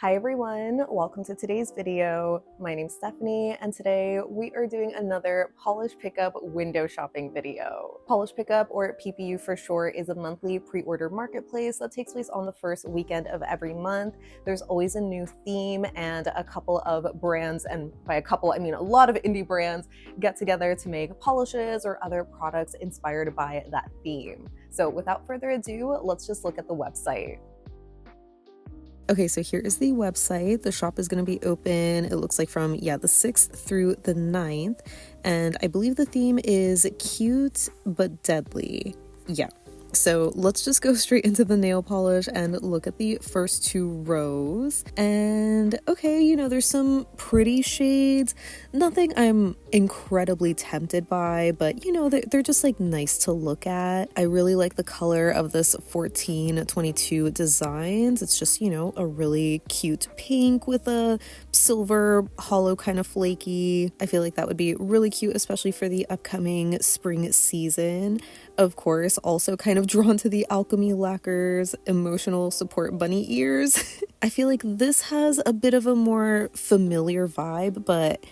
Hi everyone, welcome to today's video. My name's Stephanie and today we are doing another Polish Pickup window shopping video. Polish Pickup, or PPU for short, is a monthly pre-order marketplace that takes place on the first weekend of every month. There's always a new theme and a couple of brands, and by a couple I mean a lot of indie brands, get together to make polishes or other products inspired by that theme. So without further ado, let's just look at the website. Okay, so here is the website. The shop is going to be open, it looks like from, the 6th through the 9th. And I believe the theme is cute but deadly. Yeah. So let's just go straight into the nail polish and look at the first two rows. And okay, there's some pretty shades. Nothing I'm incredibly tempted by, but they're just like nice to look at. I really like the color of this 1422 designs. It's just, a really cute pink with a silver hollow kind of flaky. I feel like that would be really cute, especially for the upcoming spring season. Of course, also kind of drawn to the alchemy lacquer's emotional support bunny ears. I feel like this has a bit of a more familiar vibe, but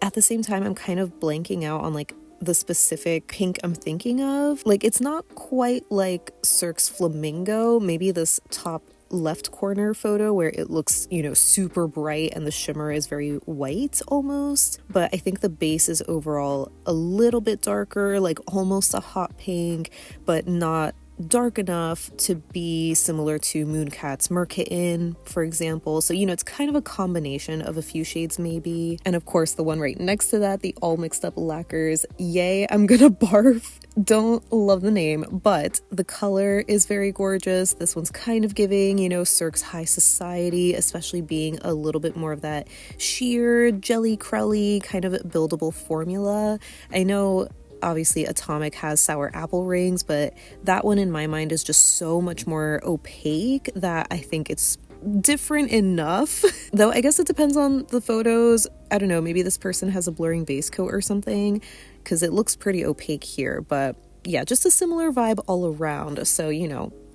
at the same time, I'm kind of blanking out on like the specific pink I'm thinking of. Like, it's not quite like Cirque's Flamingo, maybe this top left corner photo where it looks, super bright and the shimmer is very white almost. But I think the base is overall a little bit darker, like almost a hot pink, but not dark enough to be similar to Mooncat's Merkitten, for example. So, it's kind of a combination of a few shades maybe. And of course, the one right next to that, the all mixed up lacquers. Yay, I'm gonna barf. Don't love the name, but the color is very gorgeous. This one's kind of giving, Cirque's High Society, especially being a little bit more of that sheer, jelly, crelly kind of buildable formula. I know obviously Atomic has sour apple rings, but that one in my mind is just so much more opaque that I think it's different enough. Though I guess it depends on the photos. I don't know, maybe this person has a blurring base coat or something, because it looks pretty opaque here. But yeah, just a similar vibe all around. So,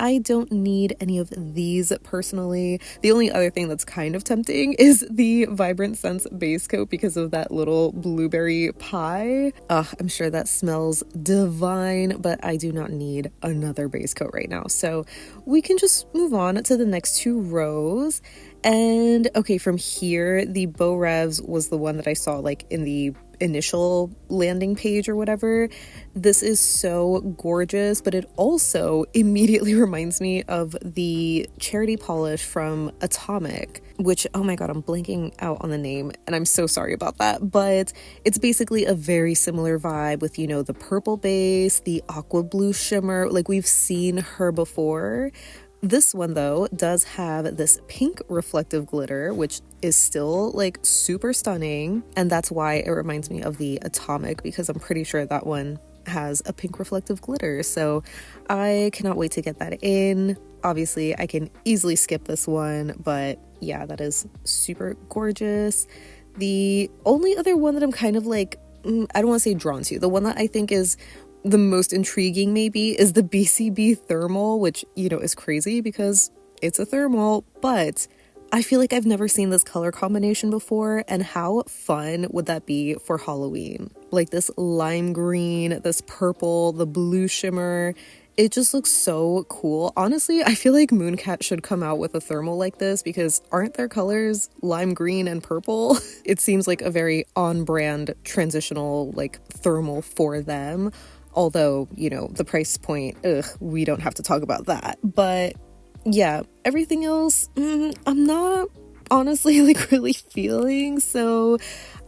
I don't need any of these personally. The only other thing that's kind of tempting is the Vibrant Scents base coat because of that little blueberry pie. I'm sure that smells divine, but I do not need another base coat right now. So we can just move on to the next two rows. And okay, from here, the Beau Revs was the one that I saw like in the initial landing page or whatever. This is so gorgeous, but it also immediately reminds me of the charity polish from Atomic, which, oh my god, I'm blanking out on the name and I'm so sorry about that, but it's basically a very similar vibe with, the purple base, the aqua blue shimmer. Like, we've seen her before. This one though does have this pink reflective glitter, which is still like super stunning, and that's why it reminds me of the Atomic, because I'm pretty sure that one has a pink reflective glitter. So I cannot wait to get that in. Obviously I can easily skip this one, but yeah, that is super gorgeous. The only other one that I'm kind of like, I don't want to say drawn to, the one that I think is the most intriguing maybe is the BCB thermal, which, is crazy because it's a thermal, but I feel like I've never seen this color combination before, and how fun would that be for Halloween? Like this lime green, this purple, the blue shimmer. It just looks so cool. Honestly, I feel like Mooncat should come out with a thermal like this, because aren't their colors lime green and purple? It seems like a very on-brand transitional like thermal for them. Although, the price point, we don't have to talk about that. But yeah, everything else, I'm not honestly like really feeling. So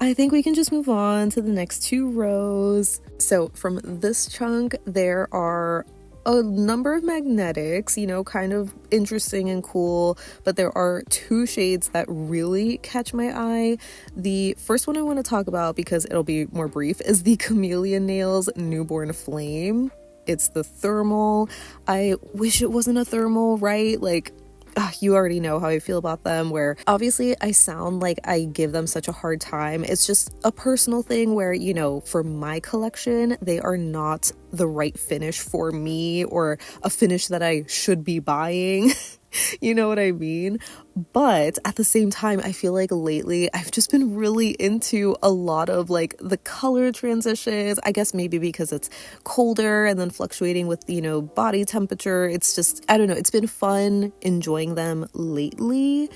I think we can just move on to the next two rows. So from this chunk, there are a number of magnetics, kind of interesting and cool, but there are two shades that really catch my eye. The first one I want to talk about, because it'll be more brief, is the Chameleon Nails Newborn Flame. It's the thermal. I wish it wasn't a thermal, right? Like, you already know how I feel about them, where obviously I sound like I give them such a hard time. It's just a personal thing where, for my collection, they are not the right finish for me, or a finish that I should be buying. You know what I mean? But at the same time, I feel like lately I've just been really into a lot of like the color transitions. I guess maybe because it's colder and then fluctuating with, body temperature. It's just, I don't know, it's been fun enjoying them lately.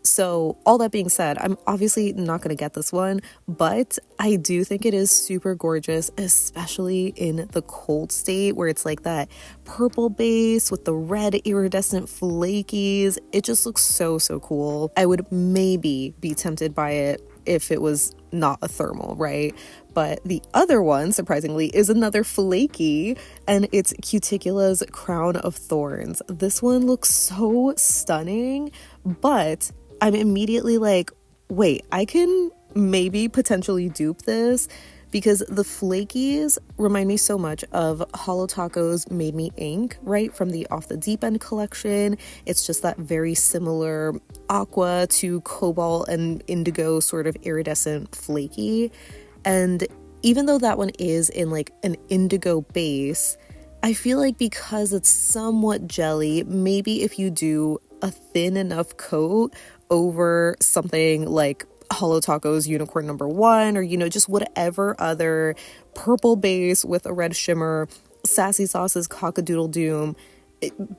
So all that being said, I'm obviously not going to get this one, but I do think it is super gorgeous, especially in the cold state where it's like that purple base with the red iridescent flakies. It just looks so, so cool. I would maybe be tempted by it if it was not a thermal, right? But the other one, surprisingly, is another flaky, and it's Cuticula's Crown of Thorns. This one looks so stunning, but I'm immediately like, wait, I can maybe potentially dupe this because the flakies remind me so much of Holo Taco's Made Me Ink, right? From the Off the Deep End collection. It's just that very similar aqua to cobalt and indigo sort of iridescent flaky. And even though that one is in like an indigo base, I feel like because it's somewhat jelly, maybe if you do a thin enough coat over something like Holo Taco's Unicorn #1 or, just whatever other purple base with a red shimmer, Sassy Sauce's Cockadoodle Doom,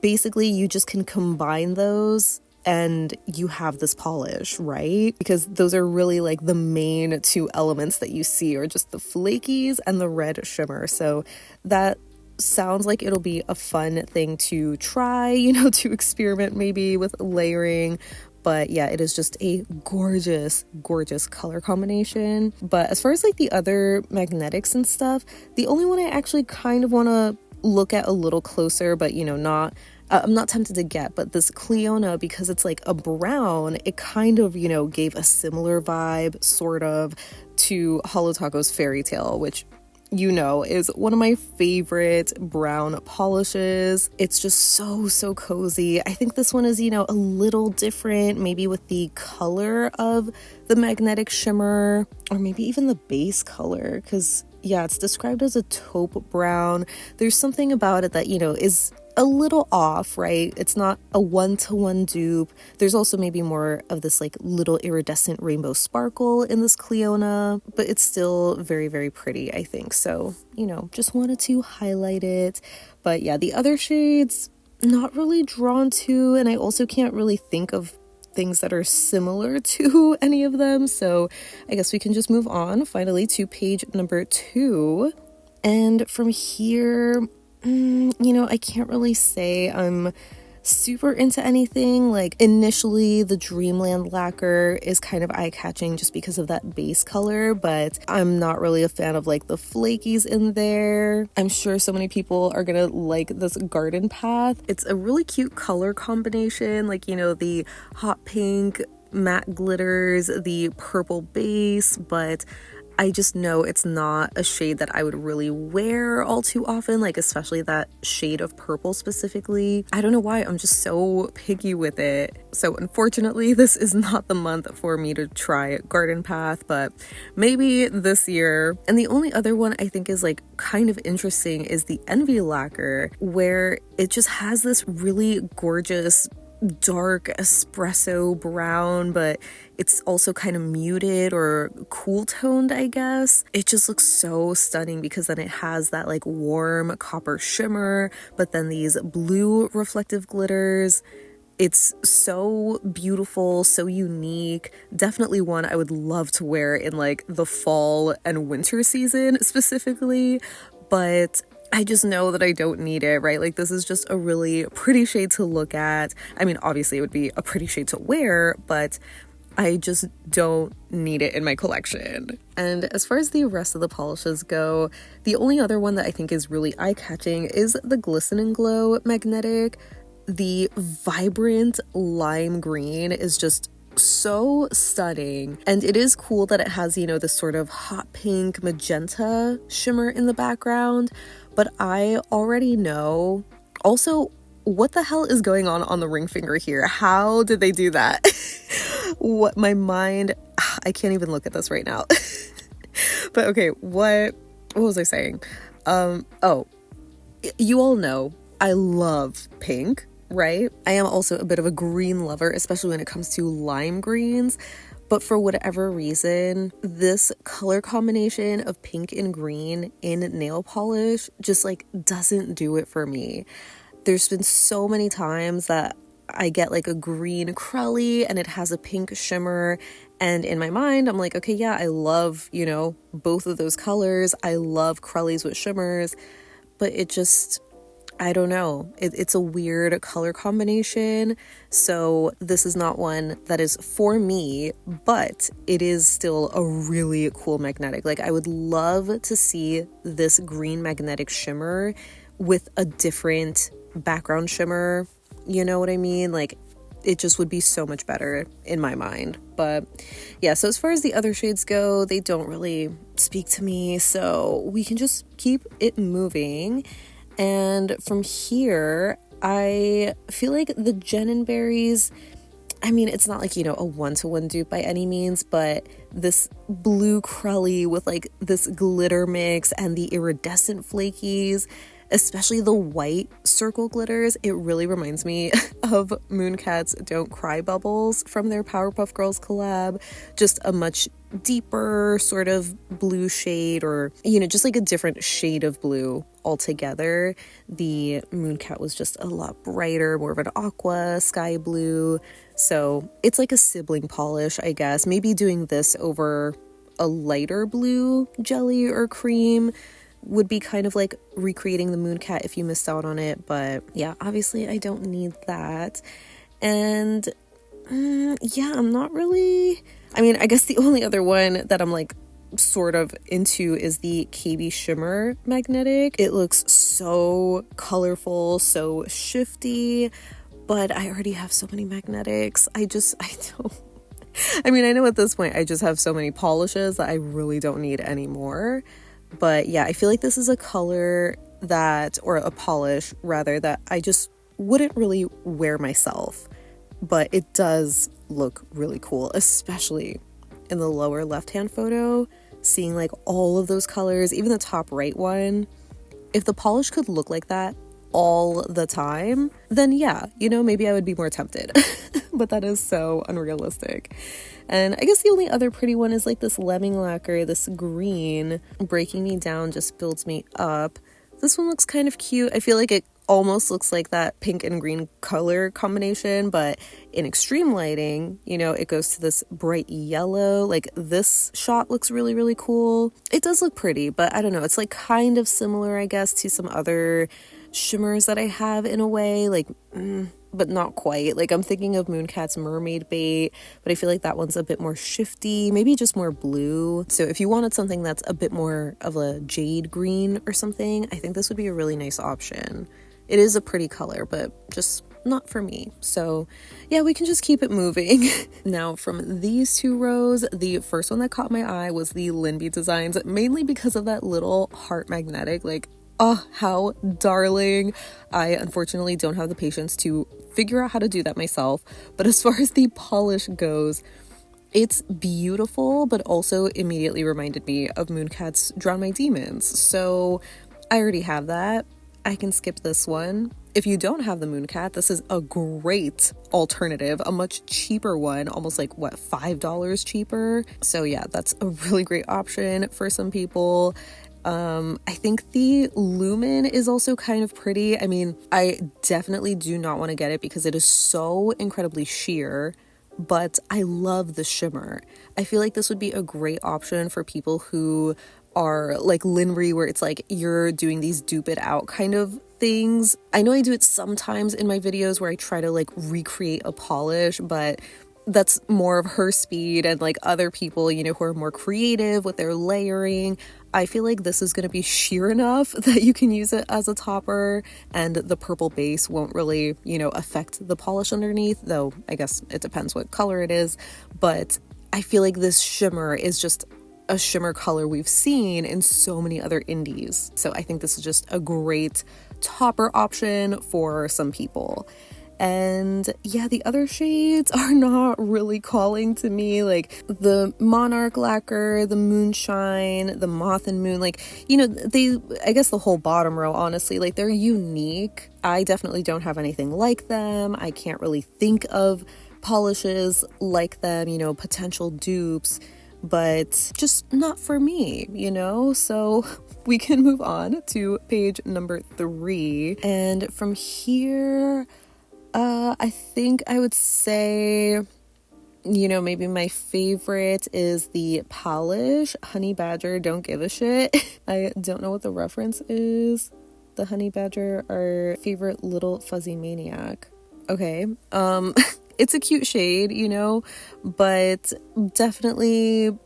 basically you just can combine those and you have this polish, right? Because those are really like the main two elements that you see are just the flakies and the red shimmer. So that sounds like it'll be a fun thing to try, to experiment maybe with layering. But yeah, it is just a gorgeous, gorgeous color combination. But as far as like the other magnetics and stuff, the only one I actually kind of want to look at a little closer, but I'm not tempted to get, but this Cleona, because it's like a brown, it kind of, gave a similar vibe sort of to Holo Taco's Fairy Tale, which is one of my favorite brown polishes. It's just so, so cozy. I think this one is, a little different, maybe with the color of the magnetic shimmer, or maybe even the base color, because yeah, it's described as a taupe brown. There's something about it that, is a little off, right? It's not a one-to-one dupe. There's also maybe more of this like little iridescent rainbow sparkle in this Cleona, but it's still very, very pretty, I think. So, just wanted to highlight it. But yeah, the other shades, not really drawn to, and I also can't really think of things that are similar to any of them. So I guess we can just move on finally to page number 2. And from here, I can't really say I'm super into anything. Like initially the Dreamland lacquer is kind of eye-catching just because of that base color, but I'm not really a fan of like the flakies in there. I'm sure so many people are gonna like this Garden Path. It's a really cute color combination, like the hot pink matte glitters, the purple base, but I just know it's not a shade that I would really wear all too often, like especially that shade of purple specifically. I don't know why, I'm just so picky with it. So unfortunately, this is not the month for me to try Garden Path, but maybe this year. And the only other one I think is like kind of interesting is the Envy lacquer, where it just has this really gorgeous dark espresso brown, but it's also kind of muted or cool toned, I guess. It just looks so stunning because then it has that like warm copper shimmer, but then these blue reflective glitters. It's so beautiful, so unique. Definitely one I would love to wear in like the fall and winter season specifically, but I just know that I don't need it, right? Like this is just a really pretty shade to look at. I mean, obviously it would be a pretty shade to wear, but I just don't need it in my collection. And as far as the rest of the polishes go, the only other one that I think is really eye-catching is the Glisten and Glow magnetic. The vibrant lime green is just so stunning, and it is cool that it has this sort of hot pink magenta shimmer in the background, but I already know also what the hell is going on the ring finger here. How did they do that? What my mind, I can't even look at this right now. But okay, what was I saying? Oh, you all know I love pink. right? I am also a bit of a green lover, especially when it comes to lime greens. But for whatever reason, this color combination of pink and green in nail polish just like doesn't do it for me. There's been so many times that I get like a green crelly and it has a pink shimmer, and in my mind I'm like, okay, yeah, I love, you know, both of those colors. I love crellies with shimmers, but it just, I don't know. It's a weird color combination. So this is not one that is for me, but it is still a really cool magnetic. Like I would love to see this green magnetic shimmer with a different background shimmer. You know what I mean? Like it just would be so much better in my mind. But yeah, so as far as the other shades go, they don't really speak to me. So we can just keep it moving. And from here, I feel like the Jen Berries, I mean, it's not like, you know, a one-to-one dupe by any means, but this blue crelly with like this glitter mix and the iridescent flakies, especially the white circle glitters, it really reminds me of Mooncat's Don't Cry bubbles from their Powerpuff Girls collab. Just a much deeper sort of blue shade, or, you know, just like a different shade of blue altogether. The Mooncat was just a lot brighter, more of an aqua, sky blue. So it's like a sibling polish, I guess. Maybe doing this over a lighter blue jelly or cream would be kind of like recreating the Mooncat if you missed out on it. But yeah, obviously I don't need that. And yeah, I'm not really, I mean, I guess the only other one that I'm like sort of into is the KB Shimmer magnetic. It looks so colorful, so shifty, but I already have so many magnetics. I don't, I mean, I know at this point I just have so many polishes that I really don't need anymore. But yeah, I feel like this is a color that, or a polish rather, that I just wouldn't really wear myself, but it does look really cool, especially in the lower left-hand photo, seeing like all of those colors, even the top right one. If the polish could look like that all the time, then yeah, you know, maybe I would be more tempted. But that is so unrealistic. And I guess the only other pretty one is like this lemming lacquer, this green. Breaking Me Down just builds me up. This one looks kind of cute. I feel like it almost looks like that pink and green color combination, but in extreme lighting, you know, it goes to this bright yellow. Like this shot looks really, really cool. It does look pretty, but I don't know. It's like kind of similar, I guess, to some other shimmers that I have in a way, like, but not quite. Like I'm thinking of Mooncat's Mermaid Bait, but I feel like that one's a bit more shifty, maybe just more blue. So if you wanted something that's a bit more of a jade green or something, I think this would be a really nice option. It is a pretty color, but just not for me. So yeah, we can just keep it moving. Now from these two rows, the first one that caught my eye was the Linby Designs, mainly because of that little heart magnetic. Like, oh, how darling. I unfortunately don't have the patience to figure out how to do that myself, but as far as the polish goes, it's beautiful, but also immediately reminded me of Mooncat's Drown My Demons. So I already have that. I can skip this one. If you don't have the Mooncat, this is a great alternative, a much cheaper one, almost like what, $5 cheaper. So yeah, that's a really great option for some people. I think the Lumen is also kind of pretty. I mean, I definitely do not want to get it because it is so incredibly sheer, but I love the shimmer. I feel like this would be a great option for people who are like Linry, where it's like you're doing these dupe it out kind of things. I know I do it sometimes in my videos where I try to like recreate a polish, but that's more of her speed, and like other people, you know, who are more creative with their layering. I feel like this is going to be sheer enough that you can use it as a topper, and the purple base won't really, you know, affect the polish underneath, though I guess it depends what color it is. But I feel like this shimmer is just a shimmer color we've seen in so many other indies. So I think this is just a great topper option for some people. And yeah, the other shades are not really calling to me, like the Monarch Lacquer, the Moonshine, the Moth and Moon, like, you know, I guess the whole bottom row, honestly, like they're unique. I definitely don't have anything like them. I can't really think of polishes like them, you know, potential dupes, but just not for me, you know? So we can move on to page number 3. And from here, I think I would say, you know, maybe my favorite is the Polish Honey Badger Don't Give a Shit. I don't know what the reference is. The Honey Badger, our favorite little fuzzy maniac. Okay, it's a cute shade, you know, but definitely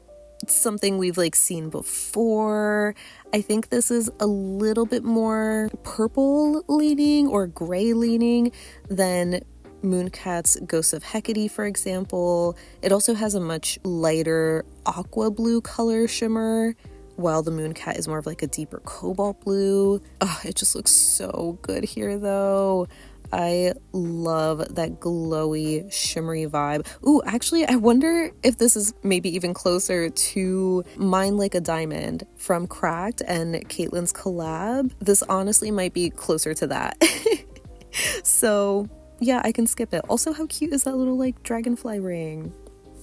something we've like seen before. I think this is a little bit more purple leaning or gray leaning than Mooncat's Ghost of Hecate, for example. It also has a much lighter aqua blue color shimmer, while the Mooncat is more of like a deeper cobalt blue. Oh, it just looks so good here though. I love that glowy, shimmery vibe. Ooh, actually, I wonder if this is maybe even closer to Mine Like a Diamond from Cracked and Caitlin's collab. This honestly might be closer to that. So yeah, I can skip it. Also, how cute is that little like dragonfly ring?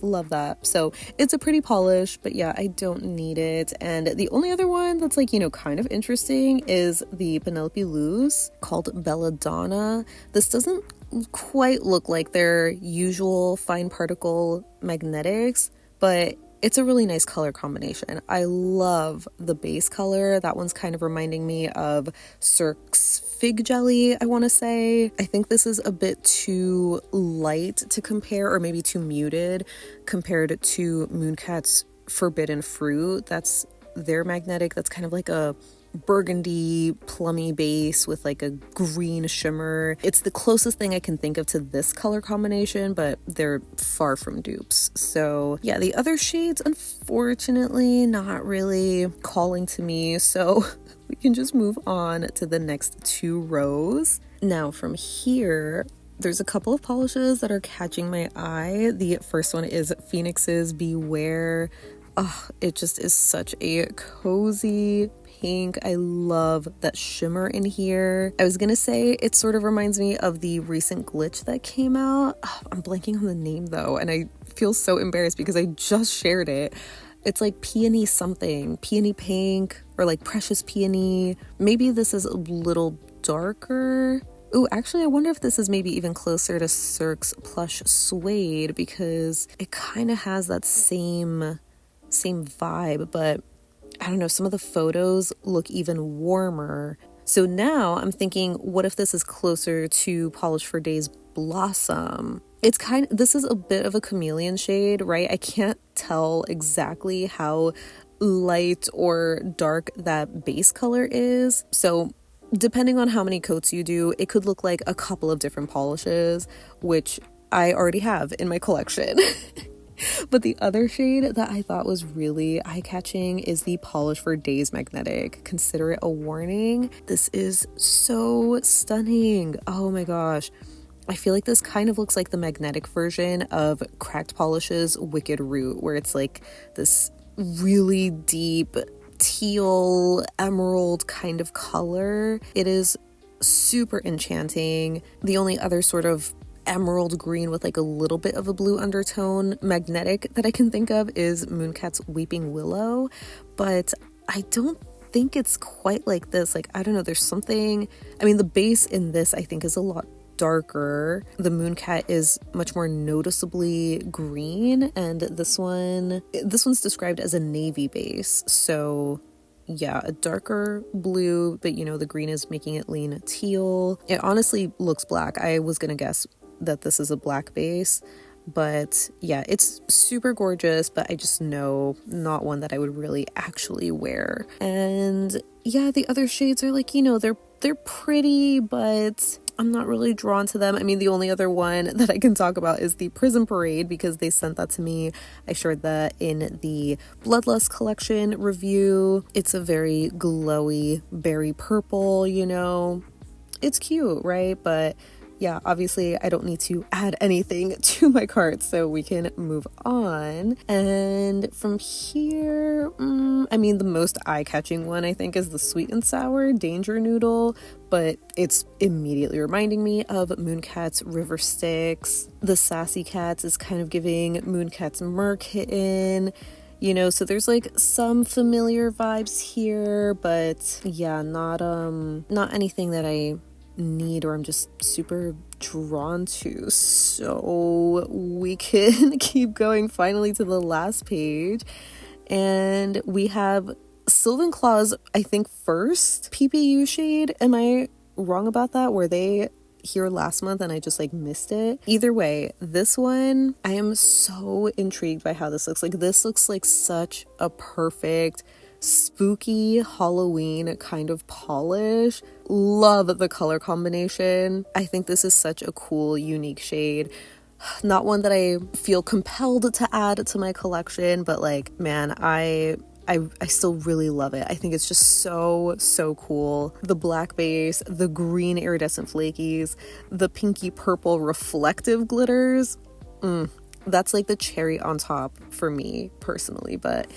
Love that. So it's a pretty polish, but yeah, I don't need it. And the only other one that's like, you know, kind of interesting is the Penelope Luz called Belladonna. This doesn't quite look like their usual fine particle magnetics, but it's a really nice color combination. I love the base color. That one's kind of reminding me of Cirque's Fig Jelly, I want to say. I think this is a bit too light to compare, or maybe too muted compared to Mooncat's Forbidden Fruit. That's their magnetic. That's kind of like a burgundy plummy base with like a green shimmer. It's the closest thing I can think of to this color combination, but they're far from dupes. So yeah, the other shades unfortunately not really calling to me, so we can just move on to the next 2 rows. Now from here, there's a couple of polishes that are catching my eye. The first one is Phoenix's Beware. Oh, it just is such a cozy pink. I love that shimmer in here. I was gonna say it sort of reminds me of the recent glitch that came out. Oh, I'm blanking on the name though, and I feel so embarrassed because I just shared it. It's like peony something, peony pink, or like precious peony. Maybe this is a little darker. Ooh, actually, I wonder if this is maybe even closer to Cirque's Plush Suede, because it kind of has that same vibe, but I don't know, some of the photos look even warmer. So now I'm thinking, what if this is closer to Polish for Days Blossom? This is a bit of a chameleon shade, right? I can't tell exactly how light or dark that base color is. So depending on how many coats you do, it could look like a couple of different polishes, which I already have in my collection. But the other shade that I thought was really eye-catching is the Polish for Days Magnetic. Consider it a warning. This is so stunning. Oh my gosh. I feel like this kind of looks like the magnetic version of Cracked Polish's Wicked Root, where it's like this really deep teal emerald kind of color. It is super enchanting. The only other sort of emerald green with like a little bit of a blue undertone magnetic that I can think of is Mooncat's Weeping Willow, but I don't think it's quite like this. Like, I don't know, there's something, I mean, the base in this I think is a lot darker. The Mooncat is much more noticeably green, and this one's described as a navy base. So yeah, a darker blue, but you know, the green is making it lean teal. It honestly looks black. I was gonna guess that this is a black base, but yeah, it's super gorgeous, but I just know not one that I would really actually wear. And yeah, the other shades are like, you know, they're pretty, but I'm not really drawn to them. I mean, the only other one that I can talk about is the Prism Parade, because they sent that to me. I shared that in the Bloodlust collection review. It's a very glowy berry purple, you know. It's cute, right? But yeah, obviously I don't need to add anything to my cart, so we can move on. And from here, I mean, the most eye-catching one I think is the sweet and sour danger noodle, but it's immediately reminding me of Mooncat's River Styx. The Sassy Cats is kind of giving Mooncat's Mer Kitten, you know, so there's like some familiar vibes here, but yeah, not anything that I need or I'm just super drawn to. So we can keep going finally to the last page, and we have Sylvan Claw's, I think, first PPU shade. Am I wrong about that? Were they here last month and I just like missed it? Either way, this one, I am so intrigued by how this looks. Like, this looks like such a perfect spooky Halloween kind of polish. Love the color combination. I think this is such a cool, unique shade. Not one that I feel compelled to add to my collection, but like, man, I still really love it. I think it's just so cool. The black base, the green iridescent flakies, the pinky purple reflective glitters. That's like the cherry on top for me personally, but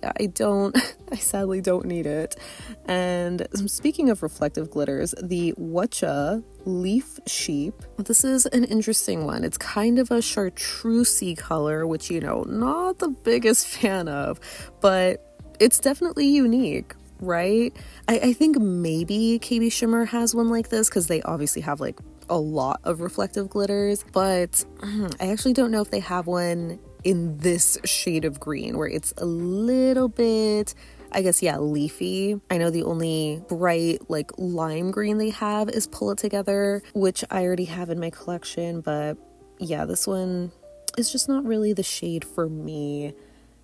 yeah, I sadly don't need it. And speaking of reflective glitters, the Watcha Leaf Sheep. This is an interesting one. It's kind of a chartreusey color, which, you know, not the biggest fan of, but it's definitely unique, right? I think maybe KB Shimmer has one like this because they obviously have like a lot of reflective glitters, but I actually don't know if they have one in this shade of green where it's a little bit, I guess, yeah, leafy. I know the only bright like lime green they have is Pull It Together, which I already have in my collection, but yeah, this one is just not really the shade for me.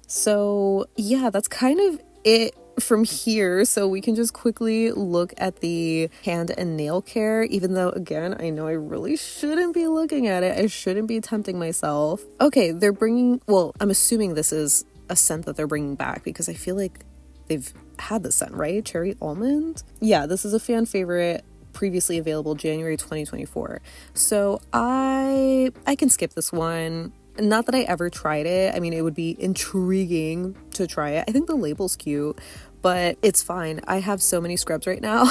So yeah, that's kind of it from here. So we can just quickly look at the hand and nail care, even though again I know I really shouldn't be looking at it. I shouldn't be tempting myself. Okay, they're bringing, well, I'm assuming this is a scent that they're bringing back because I feel like they've had the scent, right? Cherry almond. Yeah, this is a fan favorite, previously available January 2024. So I can skip this one. Not that I ever tried it. I mean, it would be intriguing to try it. I think the label's cute, but it's fine. I have so many scrubs right now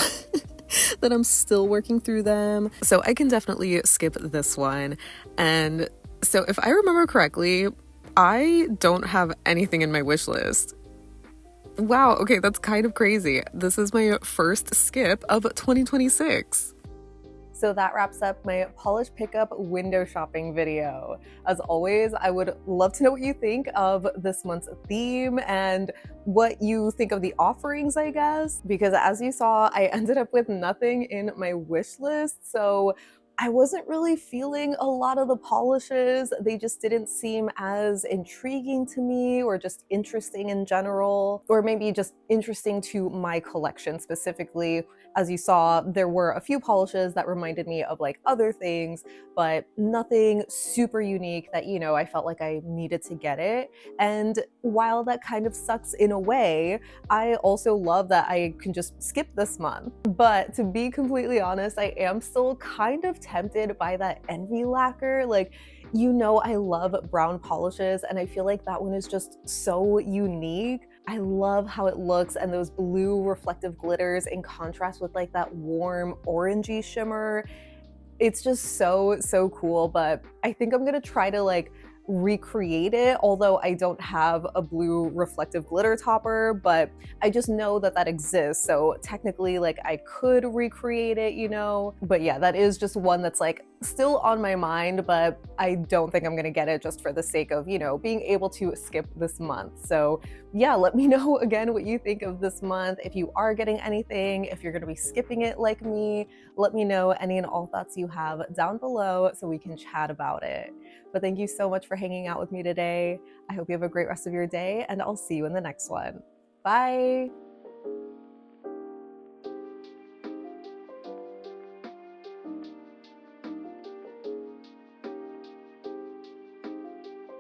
that I'm still working through them. So I can definitely skip this one. And so if I remember correctly, I don't have anything in my wish list. Wow, okay, that's kind of crazy. This is my first skip of 2026. So that wraps up my polish pickup window shopping video. As always, I would love to know what you think of this month's theme and what you think of the offerings, I guess, because as you saw, I ended up with nothing in my wish list. So I wasn't really feeling a lot of the polishes. They just didn't seem as intriguing to me or just interesting in general, or maybe just interesting to my collection specifically. As you saw, there were a few polishes that reminded me of like other things, but nothing super unique that, you know, I felt like I needed to get it. And while that kind of sucks in a way, I also love that I can just skip this month. But to be completely honest, I am still kind of tempted by that Envy lacquer. Like, you know, I love brown polishes and I feel like that one is just so unique. I love how it looks and those blue reflective glitters in contrast with like that warm orangey shimmer. It's just so cool, but I think I'm gonna try to like recreate it, although I don't have a blue reflective glitter topper, but I just know that that exists. So technically like I could recreate it, you know, but yeah, that is just one that's like still on my mind, but I don't think I'm gonna get it just for the sake of, you know, being able to skip this month. So yeah, let me know again what you think of this month. If you are getting anything, if you're gonna be skipping it like me, let me know any and all thoughts you have down below so we can chat about it. But thank you so much for hanging out with me today. I hope you have a great rest of your day and I'll see you in the next one. Bye.